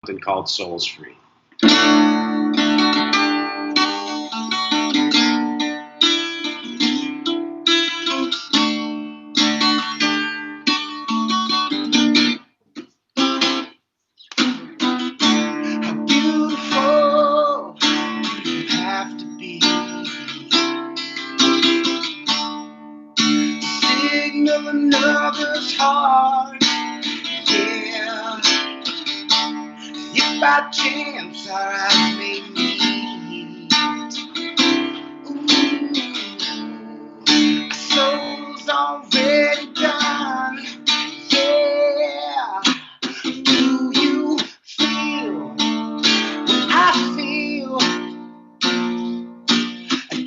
something called Souls Free. Another's heart, yeah. If by chance our eyes may meet, ooh, our soul's already done, yeah. Do you feel what I feel?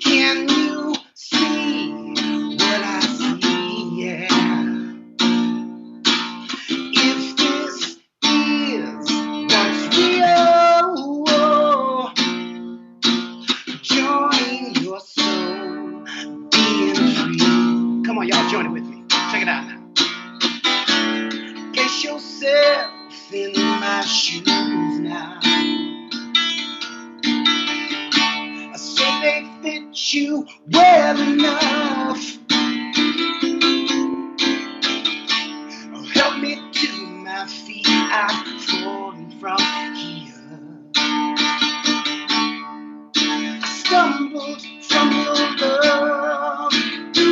Can you see what I see? Yeah. If this is what's real, join your soul, being free. Come on, y'all, join it with me. Check it out now. Place yourself in my shoes now. I say they fit you well enough. Help me to my feet, I'm falling from here. I stumbled from your love. Do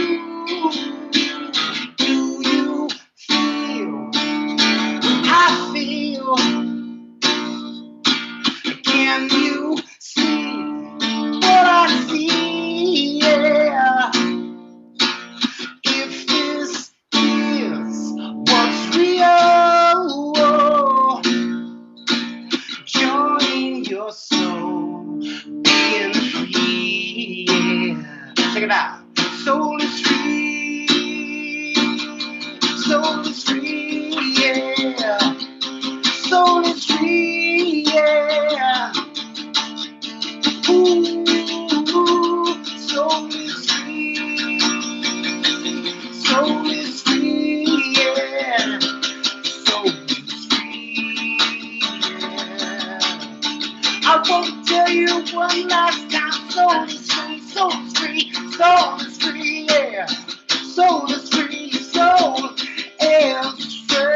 you feel what I feel? Can you see what I see? Yeah. If this is what's real, join your soul, being free. Yeah. Check it out. Soul is free. Soul is free. Yeah. Soul is free. Yeah. Ooh, soul is free. Soul is free, yeah. Soul is free, yeah. I won't tell you one last time. Soul is free, soul is free, soul is free, yeah. Soul is free, soul is free.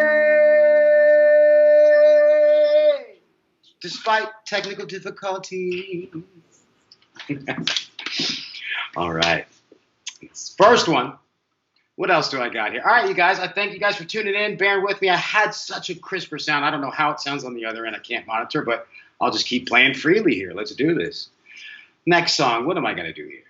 Despite technical difficulties. All right. First one. What else do I got here? All right, you guys. I thank you guys for tuning in, bearing with me. I had such a crisper sound. I don't know how it sounds on the other end. I can't monitor, but I'll just keep playing freely here. Let's do this. Next song. What am I going to do here?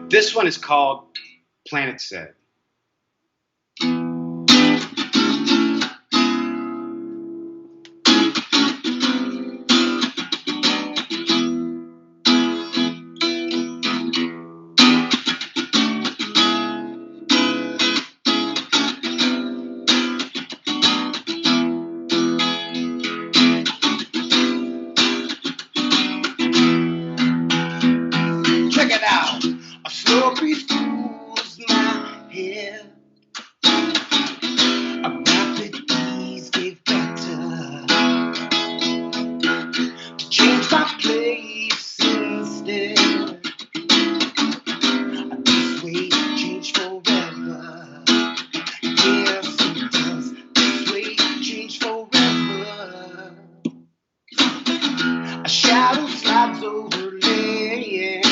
This one is called Planet Said. Check it out. A slow breeze cools my head. A rapid ease gave better. Change my place instead. This way change forever. Yes, it does. This way change forever. A shadow slides over land.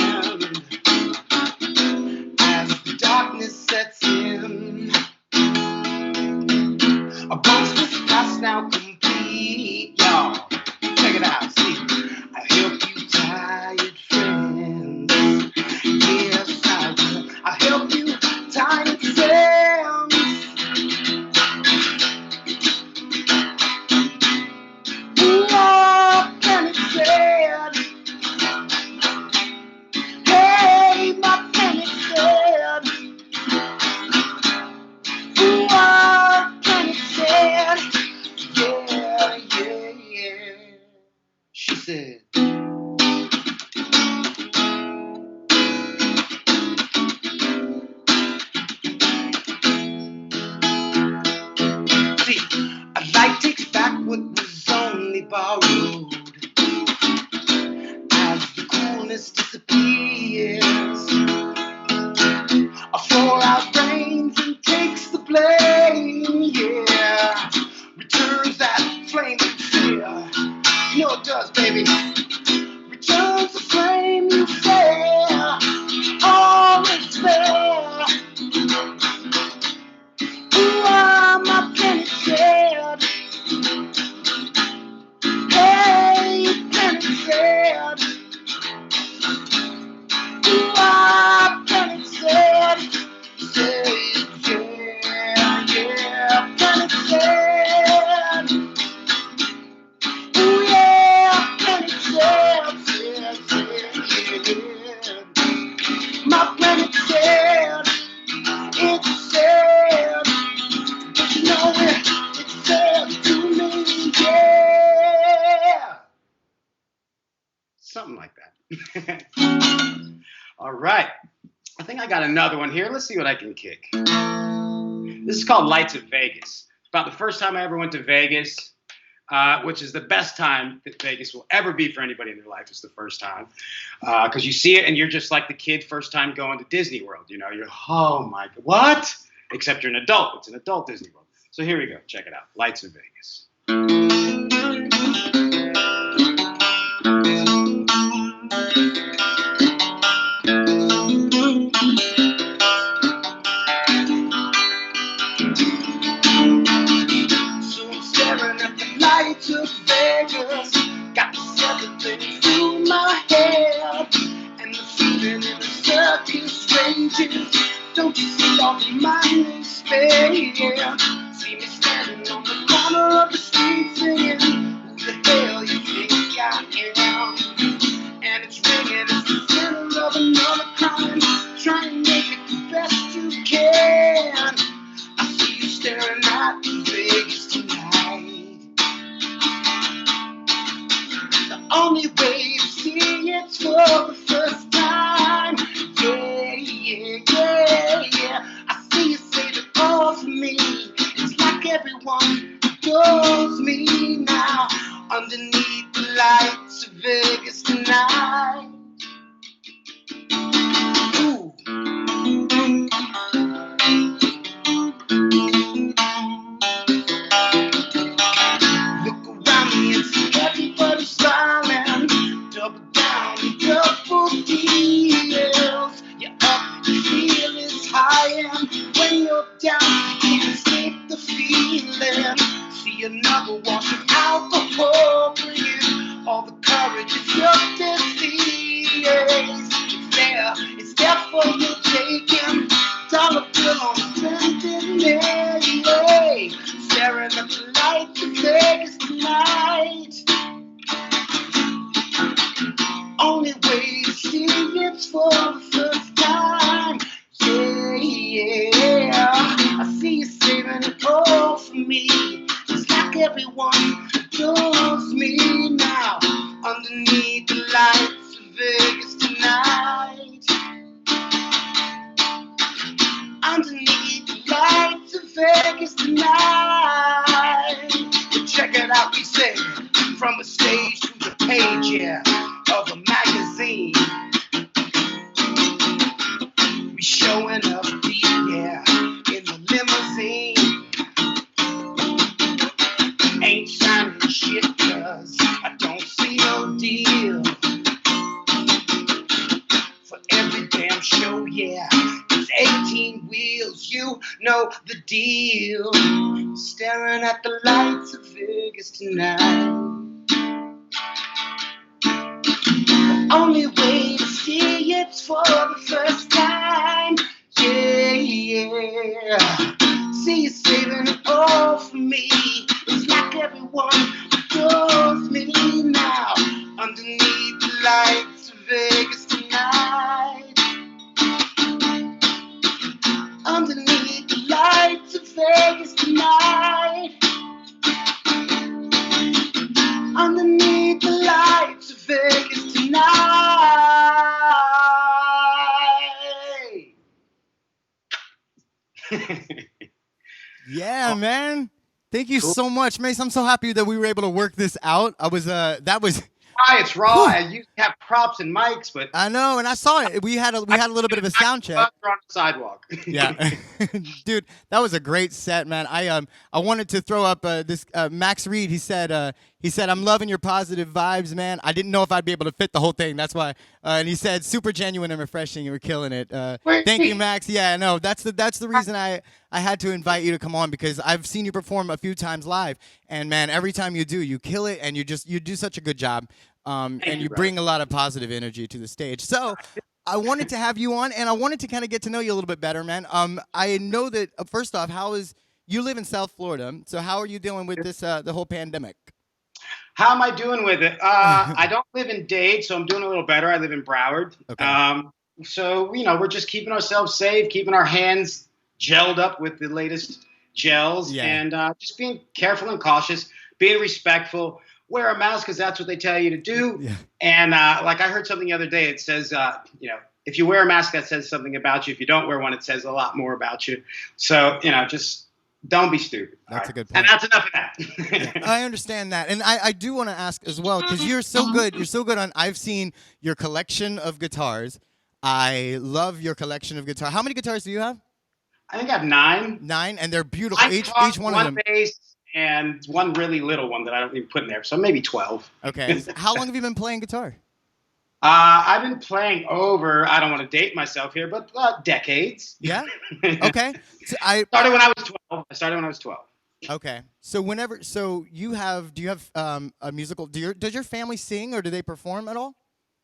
All right. I think I got another one here. Let's see what I can kick. This is called Lights of Vegas. It's about the first time I ever went to Vegas, which is the best time that Vegas will ever be for anybody in their life. It's the first time. Because you see it and you're just like the kid first time going to Disney World. You know, you're, oh my God, what? Except you're an adult. It's an adult Disney World. So here we go. Check it out. Lights of Vegas. To Vegas, got this everything through my head, and the feeling in the circus rages. Don't you see all the money spent? See me standing on the corner of the street singing, who the hell you think I am? And it's ringing, it's the center of another crime. Try and make it the best you can. I see you staring at Vegas tonight. Only way to see it's for the first time. Yeah, yeah, yeah, yeah. I see you say that all for me. It's like everyone adores me now. Underneath the lights of Vegas tonight. Ooh. Look around me and see everybody's smiling. Double down and double deals. You're up, your feel is high, and when you're down, you can't escape the feeling. See another wash of alcohol, bringing all the courage of your disease. It's there for you taking. Dollar bill on strength day. Staring at the lights of Vegas tonight. Only way to see it's for the first time. Yeah, I see you saving it all for me. It's like everyone adores me now. Underneath the lights of Vegas tonight. Underneath the lights of Vegas tonight. But check it out, we say, from a stage to the page, yeah, of a magazine. We showing up deep, yeah, in the limousine. Ain't signing shit, cause I don't see no deal. For every damn show, yeah, it's 18 wheels, you know the deal. Staring at the lights of Vegas tonight. The only way to see it's for the first time. Yeah, yeah. See you saving it all for me. It's like everyone adores me now. Underneath the lights of Vegas tonight. Underneath the lights of Vegas tonight. Underneath the lights of Vegas tonight. Yeah, man. Thank you so much, Mace. I'm so happy that we were able to work this out. That was It's raw. I used to have props and mics, but I know, and I saw it. We had a little bit of a sound check. on the sidewalk. Yeah, dude, that was a great set, man. I wanted to throw up this Max Reed. He said I'm loving your positive vibes, man. I didn't know if I'd be able to fit the whole thing. That's why. And he said super genuine and refreshing. You were killing it. Thank you, Max. Yeah, no, that's the reason I had to invite you to come on, because I've seen you perform a few times live, and man, every time you do, you kill it, and you do such a good job. And you bring a lot of positive energy to the stage. So I wanted to have you on, and I wanted to kind of get to know you a little bit better, man. I know that, first off, you live in South Florida, so how are you dealing with this, the whole pandemic? How am I doing with it? I don't live in Dade, so I'm doing a little better. I live in Broward. Okay. So, we're just keeping ourselves safe, keeping our hands gelled up with the latest gels, and just being careful and cautious, being respectful. wear a mask because that's what they tell you to do. Yeah. And like I heard something the other day, it says, if you wear a mask, that says something about you. If you don't wear one, it says a lot more about you. So, just don't be stupid. That's a good And point. that's enough of Yeah, that. I understand that, and I do want to ask as well because you're so good. You're so good on. I've seen your collection of guitars. I love your collection of guitars. How many guitars do you have? I think I have 9. 9, and they're beautiful. I Each one of them. bass and one really little one that I don't even put in there. So maybe 12. Okay. How long have you been playing guitar? I've been playing I don't want to date myself here, but decades. Yeah. Okay. So I started when I was 12. I started when I was 12. Okay. So do you have a musical? Does your family sing or do they perform at all?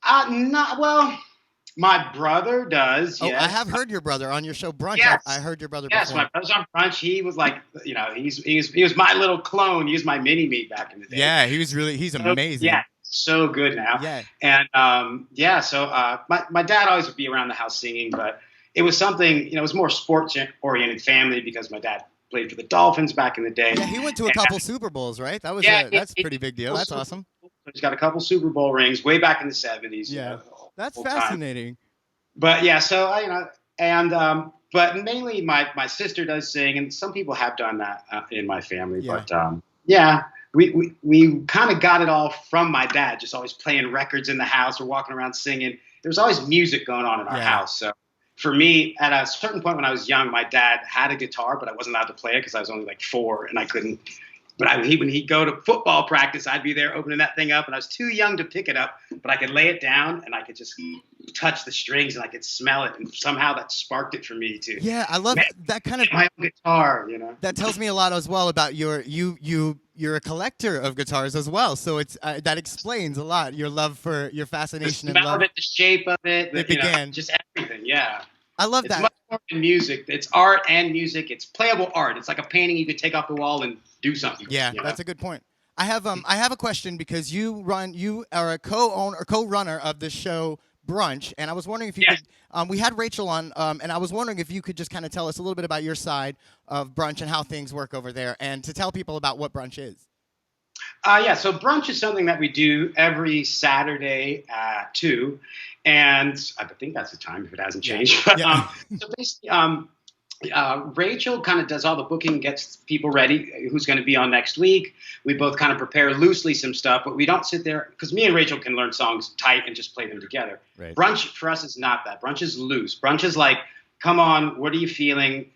Not well. My brother does. Oh, yes. I have heard your brother on your show Brunch. Yes. I heard your brother Yes, perform. my brother's on Brunch. He was like, he was my little clone. He was my mini me back in the day. Yeah, he's amazing. Yeah, so good now. Yeah. And so my dad always would be around the house singing, but it was something, it was more sports oriented family because my dad played for the Dolphins back in the day. Yeah, he went to a couple Super Bowls, right? That was that's a pretty big deal. That's awesome. He's got a couple Super Bowl rings way back in the 70s. Yeah, that's whole fascinating. Time. But yeah, so but mainly my sister does sing, and some people have done that in my family. Yeah. But we kind of got it all from my dad, just always playing records in the house or walking around singing. There's always music going on in our house. So for me, at a certain point when I was young, my dad had a guitar, but I wasn't allowed to play it because I was only like 4 and I couldn't. But when he'd go to football practice, I'd be there opening that thing up, and I was too young to pick it up, but I could lay it down and I could just touch the strings and I could smell it, and somehow that sparked it for me too. Yeah, I love that kind of my own guitar. That tells me a lot as well about you're a collector of guitars as well. So it's that explains a lot your love for your fascination the smell and love. of it, the shape of it, just everything. Yeah. I love It's that. much more than music. It's art and music. It's playable art. It's like a painting you could take off the wall and do something. Yeah, that's a good point. I have a question because you are a co-runner of the show Brunch, and I was wondering if you could. We had Rachel on, and I was wondering if you could just kind of tell us a little bit about your side of Brunch and how things work over there, and to tell people about what Brunch is. So Brunch is something that we do every Saturday at 2, and I think that's the time if it hasn't changed. Yeah. So basically, Rachel kind of does all the booking, gets people ready, who's going to be on next week. We both kind of prepare loosely some stuff, but we don't sit there because me and Rachel can learn songs tight and just play them together. Right. Brunch for us is not that. Brunch is loose. Brunch is like, come on, what are you feeling?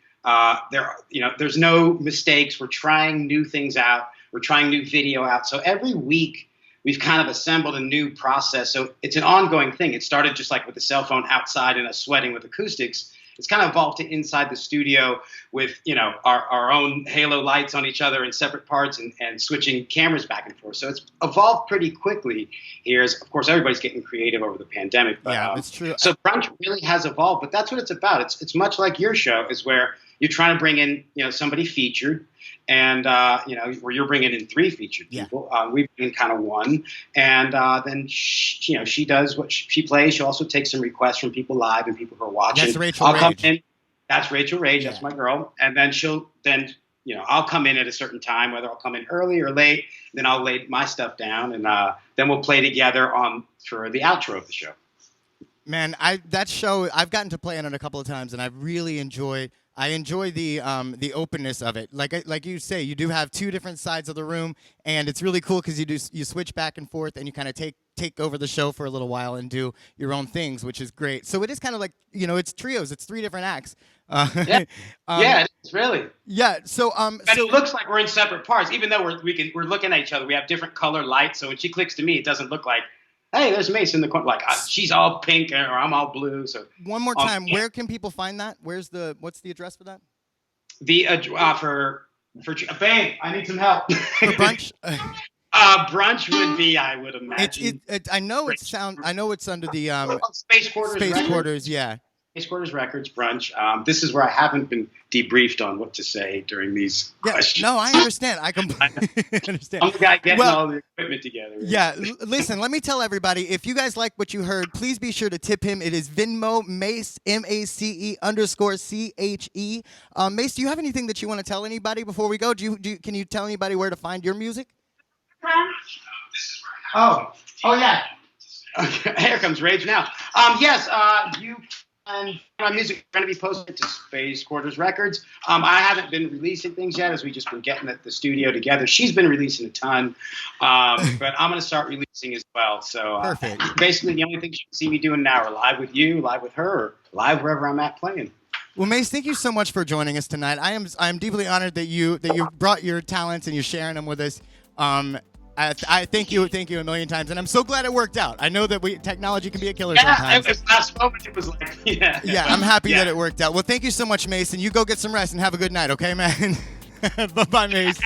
There's no mistakes. We're trying new things out. We're trying new video out. So every week we've kind of assembled a new process. So it's an ongoing thing. It started just like with the cell phone outside and us sweating with acoustics. It's kind of evolved to inside the studio with, our own halo lights on each other in separate parts and switching cameras back and forth. So it's evolved pretty quickly here. As, of course, everybody's getting creative over the pandemic. But, yeah, that's true. So Brunch really has evolved, but that's what it's about. It's much like your show is where you're trying to bring in, somebody featured. And, where you're bringing in 3 featured people. We bring in kind of 1. And then, she does what she plays. She'll also take some requests from people live and people who are watching. That's Rachel Rage. Come in. That's Rachel Rage. That's my girl. And then I'll come in at a certain time, whether I'll come in early or late. Then I'll lay my stuff down. And then we'll play together for the outro of the show. Man, that show, I've gotten to play on it a couple of times, and I really enjoy the openness of it. Like you say, you do have 2 different sides of the room, and it's really cool because you switch back and forth, and you kind of take over the show for a little while and do your own things, which is great. So it is kind of like it's trios. It's 3 different acts. It's really. Yeah. So it looks like we're in separate parts, even though we're looking at each other. We have different color lights, so when she clicks to me, it doesn't look like, hey, there's Mace in the corner. Like she's all pink or I'm all blue. So one more time, where can people find that? What's the address for that? The for Bang, I need some help. For Brunch. Brunch would be, I would imagine. I know it's under the Space Quarters. Space Quarters, yeah. Space Quarters Records Brunch. This is where I haven't been debriefed on what to say during these questions. No, I understand. I completely understand. I'm the guy getting all the equipment together. Yeah, listen, let me tell everybody, if you guys like what you heard, please be sure to tip him. It is Venmo, Mace, MACE _CHE. Mace, do you have anything that you want to tell anybody before we go? Can you tell anybody where to find your music? Oh yeah. Okay, here comes Rage now. Yes, you and my music is going to be posted to Space Quarters Records. I haven't been releasing things yet, as we just been getting the studio together. She's been releasing a ton, but I'm going to start releasing as well. So Perfect. Basically, the only thing you can see me doing now are live with you, live with her, or live wherever I'm at playing. Well, Mace, thank you so much for joining us tonight. I'm deeply honored that you brought your talents and you're sharing them with us. I thank you a million times, and I'm so glad it worked out. I know that technology can be a killer sometimes. Yeah, last moment it was like, yeah. Yeah, I'm happy that it worked out. Well, thank you so much, Mace, and you go get some rest and have a good night, okay, man? Bye-bye, Mace.